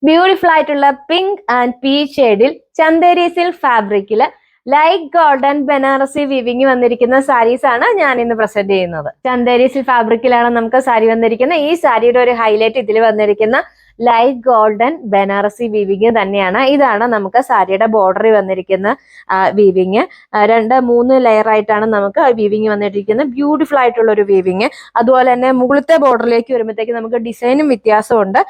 Beautiful ആയിട്ടുള്ള pink and peach ഷെയ്ഡിൽ Chanderi silk ഫാബ്രിക്കില് ലൈറ്റ് ഗോൾഡൻ ബനാറസി വിവിങ് വന്നിരിക്കുന്ന സാരീസ് ആണ് ഞാൻ ഇന്ന് പ്രസന്റ് ചെയ്യുന്നത്. ചന്ദേരി സിൽക്ക് ഫാബ്രിക്കിലാണ് നമുക്ക് സാരി വന്നിരിക്കുന്നത്. ഈ സാരിയുടെ ഒരു ഹൈലൈറ്റ് ഇതിൽ വന്നിരിക്കുന്ന ലൈറ്റ് ഗോൾഡൻ ബനാറസി വീവിങ് തന്നെയാണ്. ഇതാണ് നമുക്ക് സാരിയുടെ ബോർഡറിൽ വന്നിരിക്കുന്ന വീവിങ്. 2-3 ലെയർ ആയിട്ടാണ് നമുക്ക് വീവിങ് വന്നിരിക്കുന്നത്. ബ്യൂട്ടിഫുൾ ആയിട്ടുള്ള ഒരു വീവിങ്. അതുപോലെ തന്നെ മുകളിലത്തെ ബോർഡറിലേക്ക് വരുമ്പോഴത്തേക്ക് നമുക്ക് ഡിസൈനും വ്യത്യാസമുണ്ട്.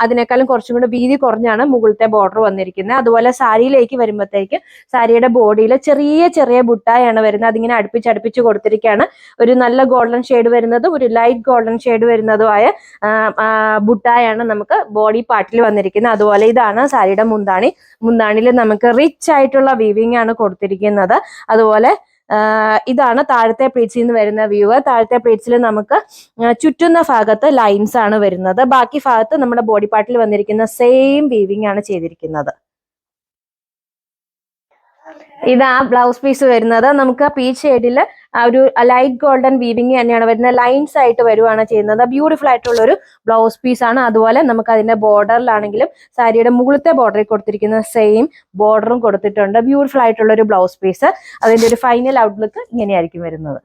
അതിനേക്കാളും കുറച്ചും കൂടെ വീതി കുറഞ്ഞാണ് മുകളിലത്തെ ബോർഡർ വന്നിരിക്കുന്നത്. അതുപോലെ സാരിയിലേക്ക് വരുമ്പോഴത്തേക്ക് സാരിയുടെ ബോഡിയിൽ ചെറിയ ചെറിയ ബുട്ടായാണ് വരുന്നത്. അതിങ്ങനെ അടുപ്പിച്ച് കൊടുത്തിരിക്കുകയാണ്. ഒരു നല്ല ഗോൾഡൻ ഷെയ്ഡ് വരുന്നതും ഒരു ലൈറ്റ് ഗോൾഡൻ ഷെയ്ഡ് വരുന്നതുമായ ബുട്ടായാണ് നമുക്ക് ബോഡി പാർട്ടിൽ വന്നിരിക്കുന്നത്. അതുപോലെ ഇതാണ് സാരിയുടെ മുന്താണി. മുന്താണിയിൽ നമുക്ക് റിച്ച് ആയിട്ടുള്ള വീവിംഗ് ആണ് കൊടുത്തിരിക്കുന്നത്. അതുപോലെ ഇതാണ് താഴത്തെ പ്ലേറ്റ്സിൽ നിന്ന് വരുന്ന വ്യൂ. താഴത്തെ പ്ലേറ്റ്സിൽ നമുക്ക് ചുറ്റുന്ന ഭാഗത്ത് ലൈൻസ് ആണ് വരുന്നത്. ബാക്കി ഭാഗത്ത് നമ്മുടെ ബോഡി പാർട്ടിൽ വന്നിരിക്കുന്ന സെയിം വീവിംഗ് ആണ് ചെയ്തിരിക്കുന്നത്. ഇതാ ബ്ലൗസ് പീസ് വരുന്നത്. നമുക്ക് പീച്ച് ഷെയ്ഡിൽ ഒരു ലൈറ്റ് ഗോൾഡൻ വീവിംഗ് തന്നെയാണ് വരുന്നത്. ലൈൻസ് ആയിട്ട് വരുവാണ് ചെയ്യുന്നത്. ബ്യൂട്ടിഫുൾ ആയിട്ടുള്ള ഒരു ബ്ലൗസ് പീസ് ആണ്. അതുപോലെ നമുക്ക് അതിന്റെ ബോർഡറിലാണെങ്കിലും സാരിയുടെ മുകളിലത്തെ ബോർഡറിൽ കൊടുത്തിരിക്കുന്ന സെയിം ബോർഡറും കൊടുത്തിട്ടുണ്ട്. ബ്യൂട്ടിഫുൾ ആയിട്ടുള്ള ഒരു ബ്ലൗസ് പീസ്. അതിന്റെ ഒരു ഫൈനൽ ഔട്ട്ലുക്ക് ഇങ്ങനെയായിരിക്കും വരുന്നത്.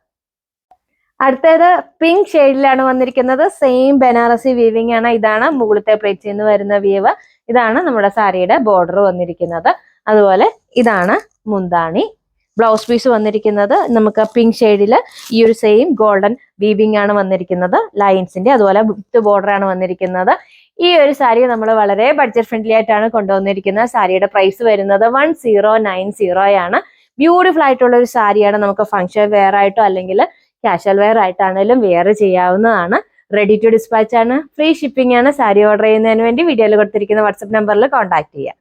അടുത്തത് പിങ്ക് ഷെയ്ഡിലാണ് വന്നിരിക്കുന്നത്. സെയിം ബനാറസി വീവിംഗ് ആണ്. ഇതാണ് മുകളിലത്തെ പ്ലേറ്റ്സിൽ നിന്ന് വരുന്ന വീവ്. ഇതാണ് നമ്മുടെ സാരിയുടെ ബോർഡർ വന്നിരിക്കുന്നത്. അതുപോലെ ഇതാണ് മുന്താണി. ബ്ലൗസ് പീസ് വന്നിരിക്കുന്നത് നമുക്ക് പിങ്ക് ഷെയ്ഡിൽ ഈ ഒരു സെയിം ഗോൾഡൻ വീവിംഗ് ആണ് വന്നിരിക്കുന്നത്. ലൈൻസിന്റെ അതുപോലെ വിത്ത് ബോർഡർ ആണ് വന്നിരിക്കുന്നത്. ഈ ഒരു സാരി നമ്മൾ വളരെ ബഡ്ജറ്റ് ഫ്രണ്ട്ലി ആയിട്ടാണ് കൊണ്ടുവന്നിരിക്കുന്നത്. സാരിയുടെ പ്രൈസ് വരുന്നത് 1090 ആണ്. ബ്യൂട്ടിഫുൾ ആയിട്ടുള്ള ഒരു സാരിയാണ്. നമുക്ക് ഫംഗ്ഷൻ വെയർ ആയിട്ടോ അല്ലെങ്കിൽ കാഷ്വൽ വെയർ ആയിട്ടാണെങ്കിലും വെയർ ചെയ്യാവുന്നതാണ്. റെഡി ടു ഡിസ്പാച്ച് ആണ്. ഫ്രീ ഷിപ്പിംഗ് ആണ്. സാരി ഓർഡർ ചെയ്യുന്നതിന് വേണ്ടി വീഡിയോയിൽ കൊടുത്തിരിക്കുന്ന വാട്സ്ആപ്പ് നമ്പറിൽ കോൺടാക്ട് ചെയ്യുക.